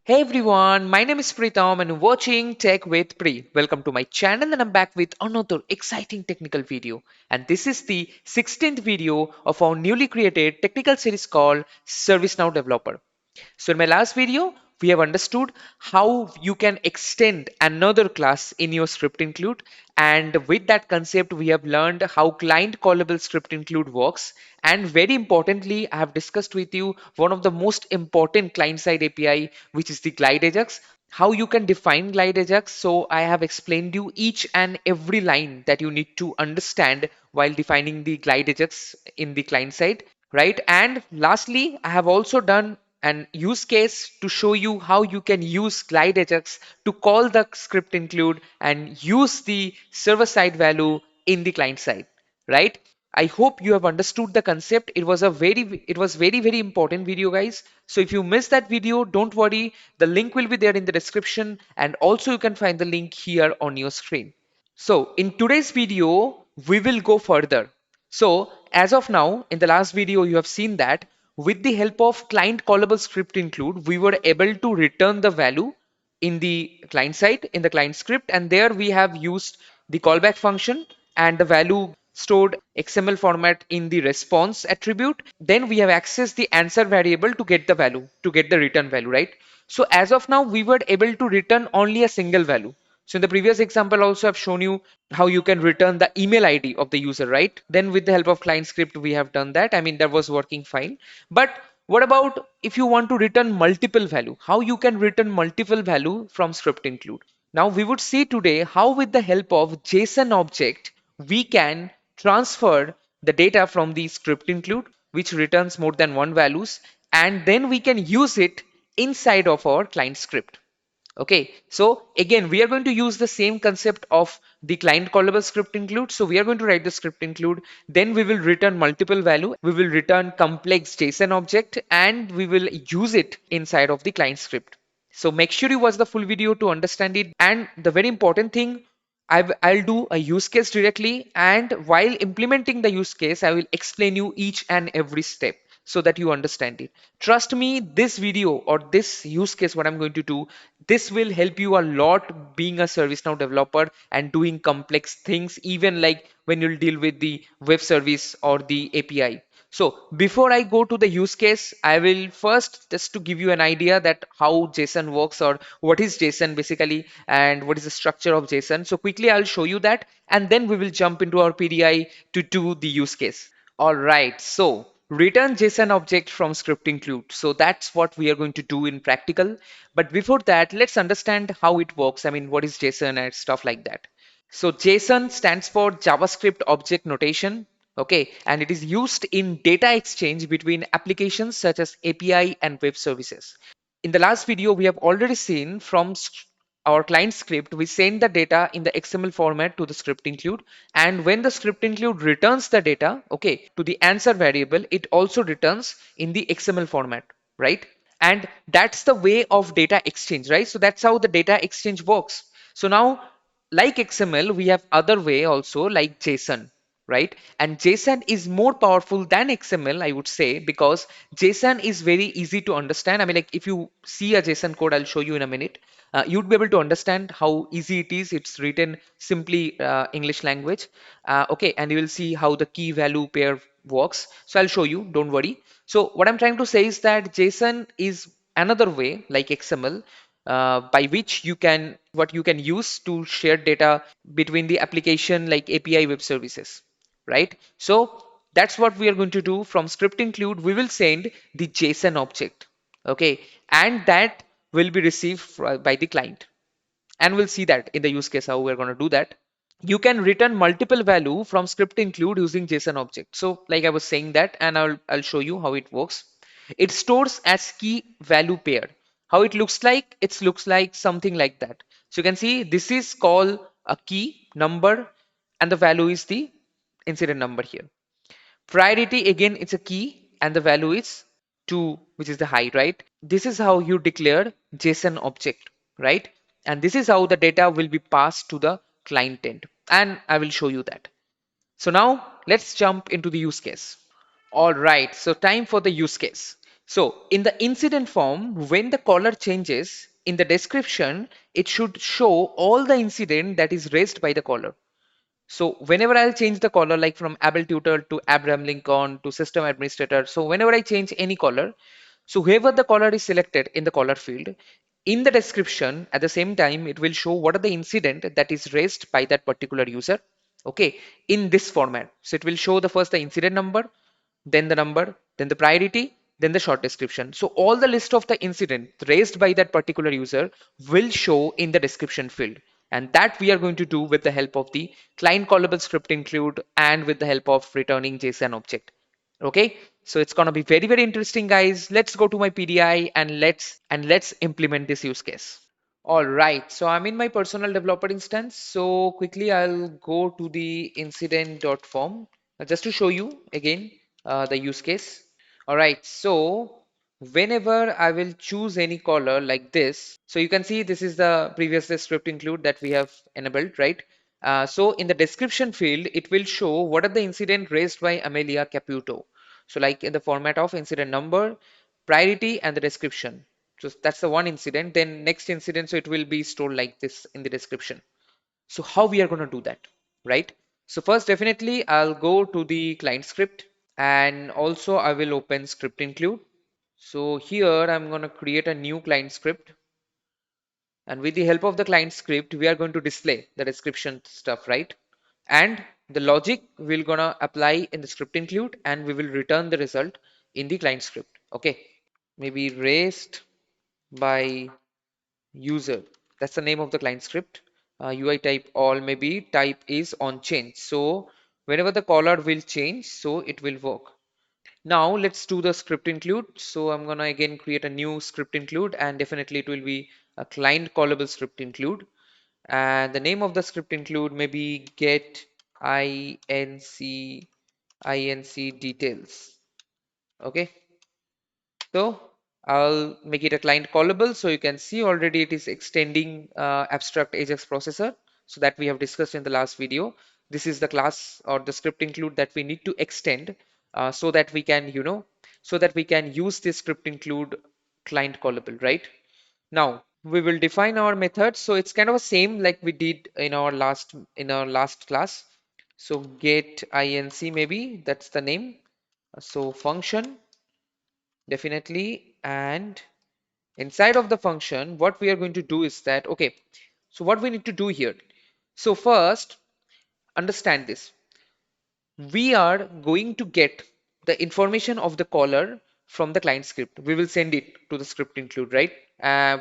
Hey everyone, my name is Pritam and you're watching Tech with Pri. Welcome to my channel and I'm back with another exciting technical video. And this is the 16th video of our newly created technical series called ServiceNow Developer. So in my last video, we have understood how you can extend another class in your script include. And with that concept, we have learned how client callable script include works. And very importantly, I have discussed with you one of the most important client side API, which is the Glide Ajax. How you can define Glide Ajax. So I have explained you each and every line that you need to understand while defining the Glide Ajax in the client side, right? And lastly, I have also done an use case to show you how you can use Glide Ajax to call the script include and use the server side value in the client side, right? I hope you have understood the concept. It was very important video, guys. So if you missed that video, don't worry. The link will be there in the description, and also you can find the link here on your screen. So in today's video, we will go further. So as of now, in the last video, you have seen that with the help of client callable script include, we were able to return the value in the client side, in the client script, and there we have used the callback function and the value stored XML format in the response attribute. Then we have accessed the answer variable to get the value, to get the return value, right? So as of now, we were able to return only a single value. So in the previous example also I've shown you how you can return the email ID of the user, right? Then with the help of client script, we have done that. I mean, that was working fine. But what about if you want to return multiple value? How you can return multiple value from script include? Now we would see today how with the help of JSON object, we can transfer the data from the script include, which returns more than one values, and then we can use it inside of our client script. Okay, so again, we are going to use the same concept of the client callable script include. So we are going to write the script include, then we will return multiple value, we will return complex JSON object, and we will use it inside of the client script. So make sure you watch the full video to understand it. And the very important thing, I'll do a use case directly, and while implementing the use case, I will explain you each and every step so that you understand it. Trust me, this video or this use case, what I'm going to do, this will help you a lot being a ServiceNow developer and doing complex things, even like when you'll deal with the web service or the API. So before I go to the use case, I will first just to give you an idea that how JSON works or what is JSON basically and what is the structure of JSON. So quickly I'll show you that, and then we will jump into our PDI to do the use case. All right, so return JSON object from script include. So that's what we are going to do in practical. But before that, let's understand how it works. I mean, what is JSON and stuff like that. So JSON stands for JavaScript Object Notation. Okay, and it is used in data exchange between applications such as API and web services. In the last video, we have already seen from our client script, we send the data in the XML format to the script include. And when the script include returns the data, okay, to the answer variable, it also returns in the XML format, right? And that's the way of data exchange, right? So that's how the data exchange works. So now, like XML, we have other way also like JSON, right? And JSON is more powerful than XML, I would say, because JSON is very easy to understand. I mean, like if you see a JSON code, I'll show you in a minute. You'd be able to understand how easy it is. It's written simply English language. Okay, and you will see how the key value pair works. So I'll show you, don't worry. So what I'm trying to say is that JSON is another way like XML by which you can what you can use to share data between the application like API web services, right? So that's what we are going to do. From script include, we will send the JSON object, okay, and that will be received by the client, and we'll see that in the use case how we're going to do that. You can return multiple value from script include using JSON object. So like I was saying that, and I'll show you how it works. It stores as key value pair. How it looks like? It looks like something like that. So you can see this is called a key number, and the value is the incident number here. Priority, again, it's a key and the value is 2, which is the high, right? This is how you declare JSON object, right? And this is how the data will be passed to the client end. And I will show you that. So now let's jump into the use case. All right, so time for the use case. So in the incident form, when the caller changes in the description, it should show all the incident that is raised by the caller. So whenever I'll change the caller, like from Abel Tutor to Abraham Lincoln to System Administrator, so whenever I change any caller, so whoever the caller is selected in the caller field, in the description, at the same time, it will show what are the incident that is raised by that particular user. Okay, in this format. So it will show the first the incident number, then the number, then the priority, then the short description. So all the list of the incident raised by that particular user will show in the description field. And that we are going to do with the help of the client callable script include and with the help of returning JSON object. Okay, so it's gonna be very, very interesting, guys. Let's go to my PDI and let's implement this use case. All right, so I'm in my personal developer instance. So quickly I'll go to the incident.form just to show you again the use case. All right, so whenever I will choose any caller like this, so you can see this is the previous script include that we have enabled, right? So in the description field, it will show what are the incident raised by Amelia Caputo. So like in the format of incident number, priority, and the description. So that's the one incident. Then next incident, so it will be stored like this in the description. So how we are going to do that, right? So first, definitely, I'll go to the client script and also I will open script include. So here I'm going to create a new client script. And with the help of the client script, we are going to display the description stuff, right? And the logic we're gonna apply in the script include and we will return the result in the client script. Okay. Maybe raised by user. That's the name of the client script. UI type all, maybe type is on change. So whenever the caller will change, so it will work. Now let's do the script include. So I'm gonna again create a new script include and definitely it will be a client callable script include. And the name of the script include maybe get inc details. Okay. So I'll make it a client callable. So you can see already it is extending abstract Ajax processor. So that we have discussed in the last video. This is the class or the script include that we need to extend so that we can, so that we can use this script include client callable, right? Now we will define our method. So it's kind of the same like we did in our last class. So get inc, maybe that's the name. So function definitely, and inside of the function what we are going to do is that, okay, so what we need to do here, so first understand this, we are going to get the information of the caller from the client script. We will send it to the script include, right?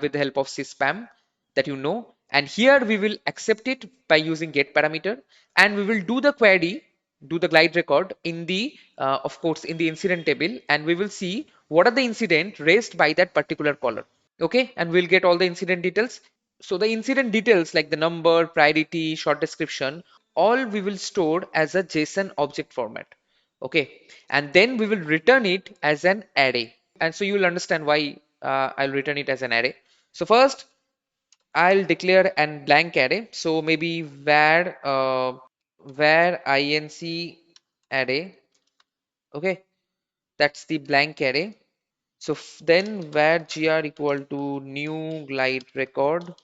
With the help of syspam that you know. And here we will accept it by using get parameter, and we will do the query, do the glide record in the, of course, in the incident table, and we will see what are the incident raised by that particular caller. Okay, and we'll get all the incident details. So the incident details like the number, priority, short description, all we will store as a JSON object format. Okay, and then we will return it as an array. And so you will understand why I'll return it as an array. So first I'll declare an blank array. So maybe var inc array. Okay, that's the blank array. So then var gr equal to new glide record.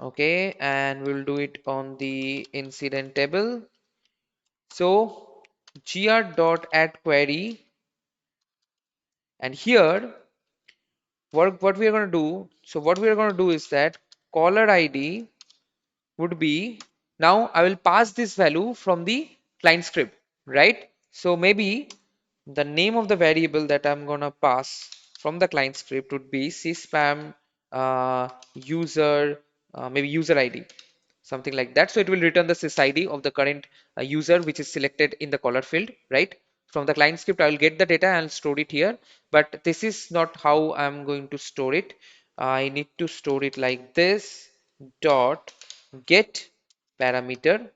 Okay, and we'll do it on the incident table. So gr dot add query, and here what we are going to do. So what we are going to do is that caller ID would be, now I will pass this value from the client script, right? So maybe the name of the variable that I'm gonna pass from the client script would be syspam user, maybe user ID, something like that. So it will return the sys ID of the current user which is selected in the caller field, right? From the client script, I will get the data and store it here. But this is not how I'm going to store it. I need to store it like this, dot get parameter,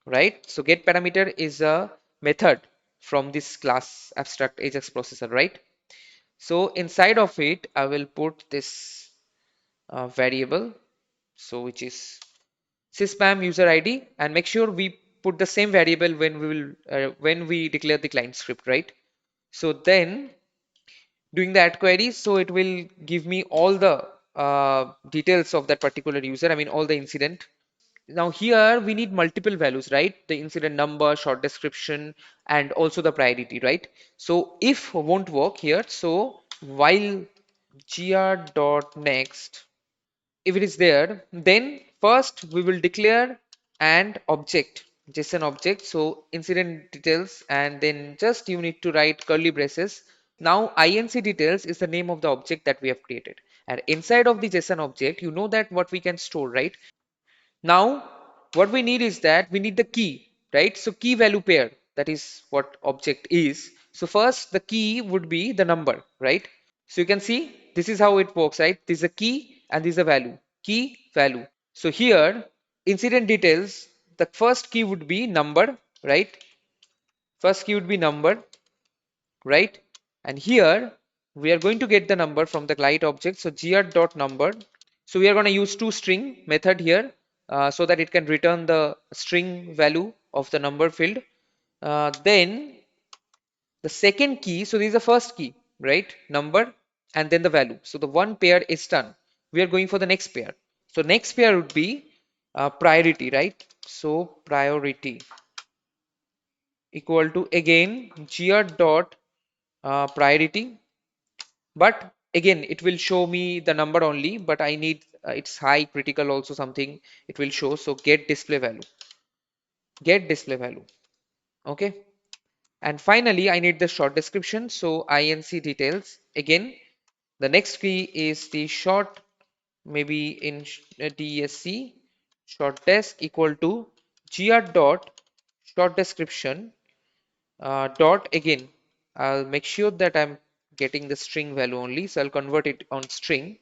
right? So get parameter is a method from this class abstract Ajax processor, right? So inside of it, I will put this variable, so which is syspam user ID, and make sure we put the same variable when we declare the client script, right? So then doing the add query. So it will give me all the details of that particular user. I mean, all the incident. Now here we need multiple values, right? The incident number, short description, and also the priority, right? So if won't work here, so while gr.next, if it is there, then first we will declare an object, JSON object. So incident details, and then just you need to write curly braces. Now inc details is the name of the object that we have created. And inside of the JSON object, you know that what we can store, right? Now, what we need is that we need the key, right? So key value pair, that is what object is. So first the key would be the number, right? So you can see this is how it works, right? This is a key and this is a value, key value. So here incident details, the first key would be number, right? First key would be number, right? And here we are going to get the number from the client object. So gr.number. So we are going to use toString method here so that it can return the string value of the number field. Then the second key, so this is the first key, right? Number and then the value. So the one pair is done. We are going for the next pair. So next pair would be priority, right? So priority equal to again gr.priority, but again it will show me the number only, but I need it's high critical also something it will show. So get display value, okay. And finally I need the short description. So inc details, again the next key is the short, maybe in dsc short desk equal to gr dot short description dot again. I'll make sure that I'm getting the string value only, so I'll convert it on string.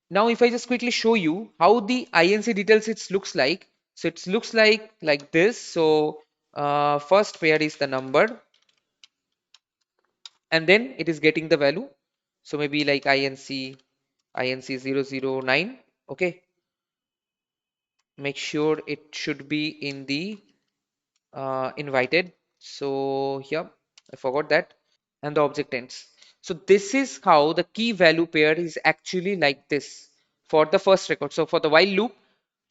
Now if I just quickly show you how the inc details it looks like, so it looks like this. So first pair is the number and then it is getting the value. So maybe like inc 009, okay. Make sure it should be in the invited. So here I forgot that, and the object ends. So this is how the key value pair is actually like this for the first record. So for the while loop,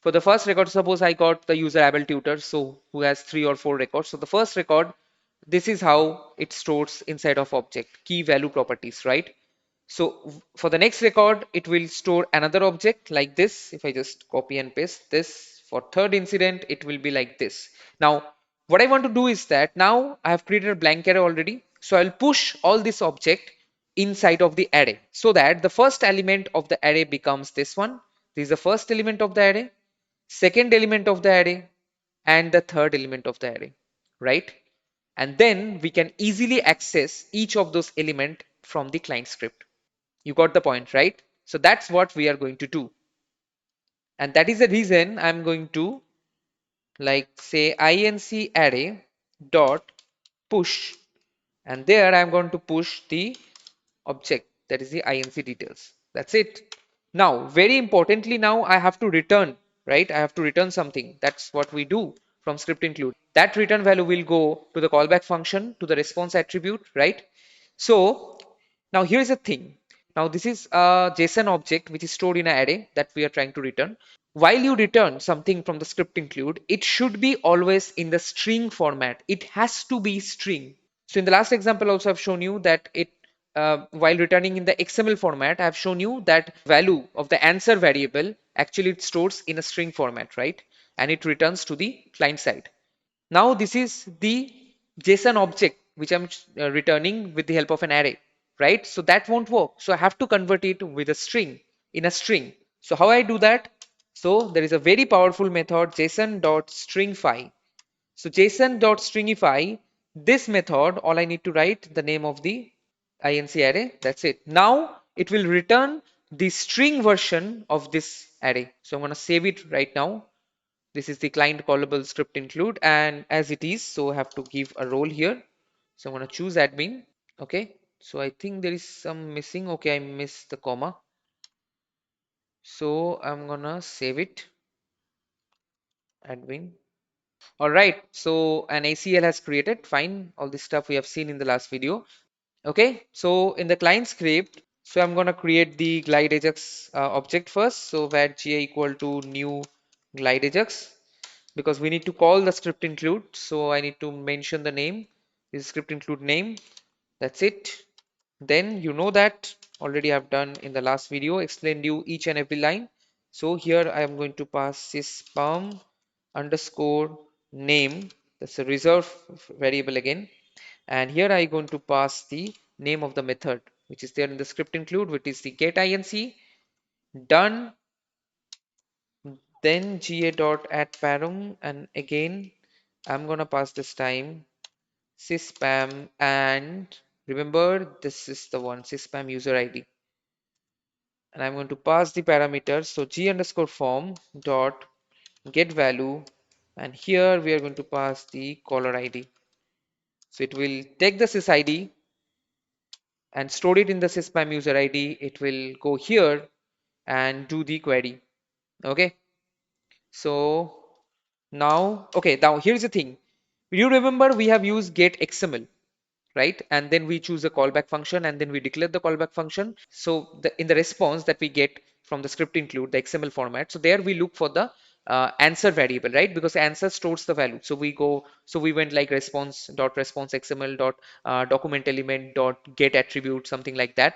for the first record, suppose I got the user able tutor, so who has 3 or 4 records. So the first record, this is how it stores inside of object key value properties, right? So for the next record, it will store another object like this. If I just copy and paste this for third incident, it will be like this. Now, what I want to do is that now I have created a blank array already. So I'll push all this object inside of the array so that the first element of the array becomes this one. This is the first element of the array, second element of the array, and the third element of the array, right? And then we can easily access each of those elements from the client script. You got the point, right? So that's what we are going to do. And that is the reason I'm going to like say inc array dot push. And there I'm going to push the object, that is the inc details. That's it. Now, very importantly, now I have to return, right? I have to return something. That's what we do from script include. That return value will go to the callback function, to the response attribute, right? So now here's the thing. Now this is a JSON object which is stored in an array that we are trying to return. While you return something from the script include, it should be always in the string format. It has to be string. So in the last example also I've shown you that it while returning in the XML format, I've shown you that value of the answer variable actually it stores in a string format, right? And it returns to the client side. Now this is the JSON object which I'm returning with the help of an array, right? So that won't work. So I have to convert it with a string, in a string. So how I do that? So there is a very powerful method json.stringify. So json.stringify, this method, all I need to write the name of the inc array. That's it. Now it will return the string version of this array. So I'm going to save it right now. This is the client callable script include, and as it is, so I have to give a role here. So I'm going to choose admin. Okay. So I think there is some missing. Okay, I missed the comma. So I'm gonna save it, admin. All right. So an ACL has created. Fine. All this stuff we have seen in the last video. Okay, so in the client script, so I'm gonna create the glide ajax object first. So where ga equal to new glide ajax, because we need to call the script include. So I need to mention the name. This script include name. That's it. Then you know that already I've done in the last video, explained you each and every line. So here I am going to pass syspam underscore name. That's a reserve variable again. And here I going to pass the name of the method, which is there in the script include, which is the get inc done. Then ga dot add param, and again I'm gonna pass this time syspam, and remember this is the one syspam user id, and I'm going to pass the parameters. So g underscore form dot get value, and here we are going to pass the caller id. So it will take the sys id and store it in the syspam user id. It will go here and do the query. Okay, so now here's the thing. You remember we have used get xml, right? And then we choose a callback function, and then we declare the callback function. So in the response that we get from the script include the XML format, so there we look for the answer variable, right? Because answer stores the value. So we went like response XML dot document element dot get attribute, something like that,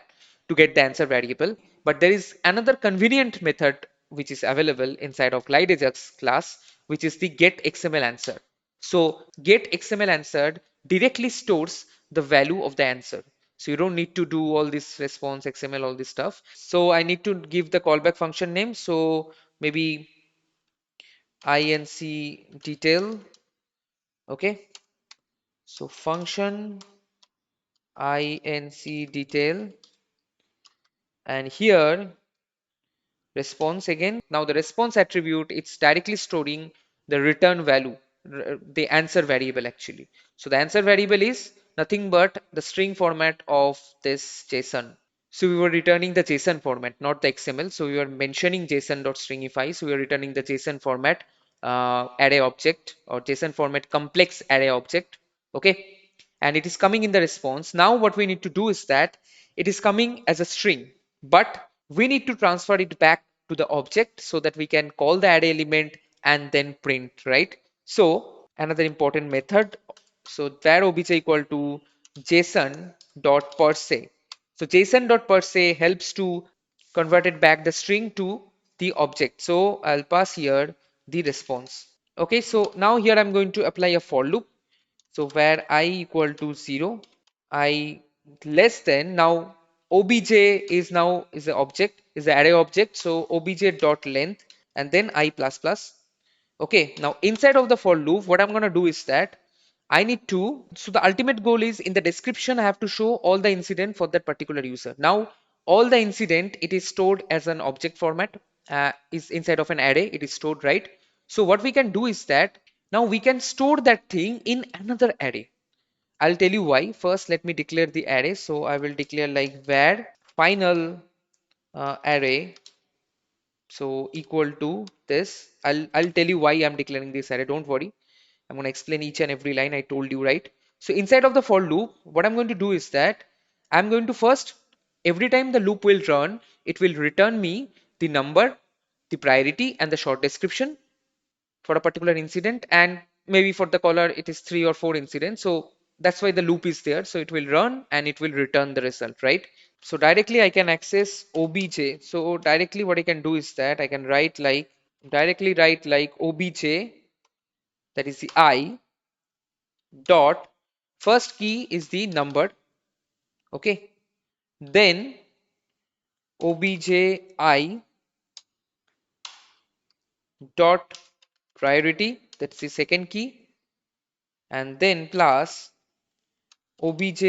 to get the answer variable. But there is another convenient method which is available inside of glide ajax class, which is the get XML answer. So get XML answered directly stores the value of the answer. So you don't need to do all this response XML, all this stuff. So I need to give the callback function name. So maybe inc detail. Okay. So function inc detail, and here response again. Now the response attribute, it's directly storing the return value, the answer variable actually. So the answer variable is nothing but the string format of this JSON. So we were returning the JSON format, not the XML. So we were mentioning JSON.stringify. So we are returning the JSON format array object, or JSON format complex array object. Okay. And it is coming in the response. Now what we need to do is that it is coming as a string, but we need to transfer it back to the object so that we can call the array element and then print, right? So another important method. So var obj equal to JSON dot per se. So JSON dot per se helps to convert it back the string to the object. So I'll pass here the response. Okay, so now here I'm going to apply a for loop. So where I equal to 0, I less than, now obj is now is the object, is the array object. So obj dot length, and then I plus plus. Okay, now inside of the for loop, what I'm gonna do is that I need to, so the ultimate goal is in the description, I have to show all the incident for that particular user. Now, all the incident, it is stored as an object format, is inside of an array, it is stored, right? So what we can do is that now we can store that thing in another array. I'll tell you why. First, let me declare the array. So I will declare like var final array, so equal to this. I'll tell you why I'm declaring this array. Don't worry. I'm going to explain each and every line I told you, right? So inside of the for loop, what I'm going to do is that I'm going to first, every time the loop will run, it will return me the number, the priority, and the short description for a particular incident. And maybe for the caller, it is 3 or 4 incidents. So that's why the loop is there. So it will run and it will return the result, right? So directly I can access obj. So directly what I can do is that I can directly write like obj, that is the I dot, first key is the number. Okay, then obj I dot priority, that's the second key, and then plus obj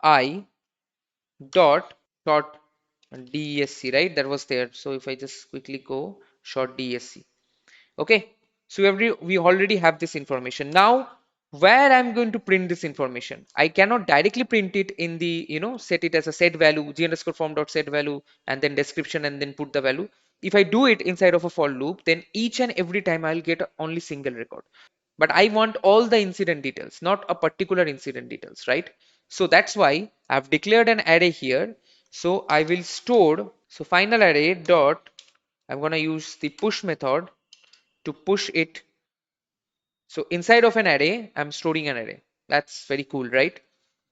I dot short desc, right? That was there. So if I just quickly go short desc. Okay, so we already have this information. Now where I'm going to print this information, I cannot directly print it in the, set it as a set value, g underscore form dot set value, and then description, and then put the value. If I do it inside of a for loop, then each and every time I'll get only single record. But I want all the incident details, not a particular incident details, right? So that's why I've declared an array here. So I will store, so final array dot, I'm going to use the push method to push it. So inside of an array, I'm storing an array. That's very cool, right?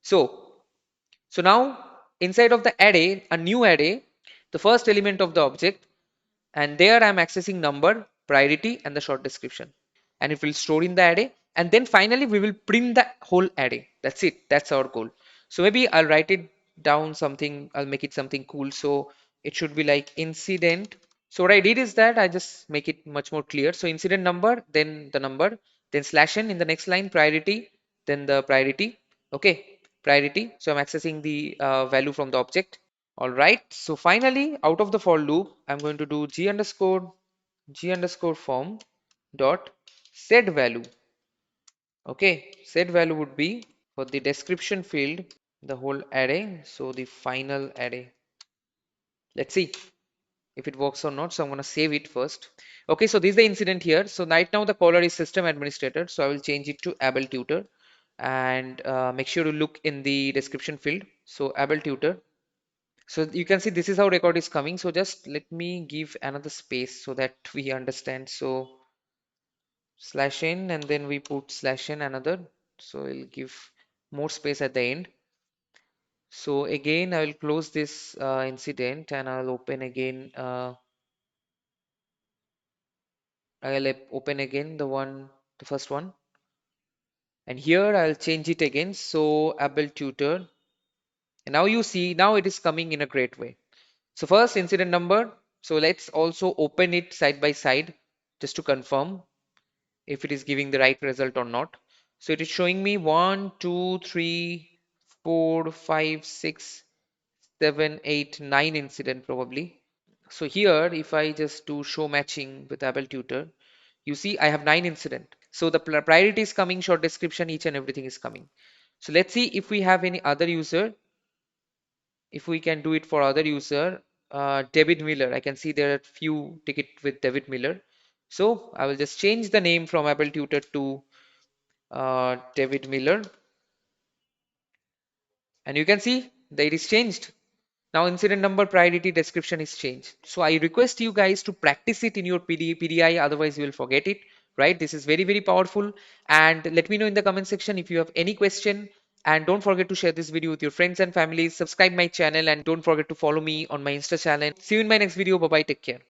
So, so now inside of the array, a new array, the first element of the object, and there I'm accessing number, priority, and the short description, and it will store in the array, and then finally we will print the whole array. That's it. That's our goal. So maybe I'll write it down something, I'll make it something cool. So it should be like incident. So what I did is that I just make it much more clear. So incident number, then the number, then slash n in the next line, priority, then the priority. Okay, priority. So I'm accessing the value from the object. All right. So finally, out of the for loop, I'm going to do g underscore form dot set value. Okay, set value would be for the description field, the whole array. So the final array. Let's see if it works or not. So I'm going to save it first. Okay, so this is the incident here. So right now the caller is system administrator. So I will change it to able tutor, and make sure to look in the description field. So able tutor. So you can see this is how record is coming. So just let me give another space so that we understand. So slash n, and then we put slash n another. So it'll give more space at the end. So again, I will close this incident, and I'll open again. I'll open again the first one, and here I'll change it again. So able tutor, and now you see now it is coming in a great way. So first incident number. So let's also open it side by side just to confirm if it is giving the right result or not. So it is showing me 1, 2, 3, 4, 5, 6, 7, 8, 9 incident probably. So here, if I just do show matching with able tutor, you see I have 9 incident. So the priority is coming, short description, each and everything is coming. So let's see if we have any other user, if we can do it for other user. David Miller, I can see there are few ticket with David Miller. So I will just change the name from able tutor to David Miller, and you can see that it is changed. Now incident number, priority, description is changed. So I request you guys to practice it in your PDI, otherwise you will forget it, right? This is very, very powerful. And let me know in the comment section if you have any question. And don't forget to share this video with your friends and families. Subscribe my channel, and don't forget to follow me on my Insta channel. See you in my next video. Bye bye. Take care.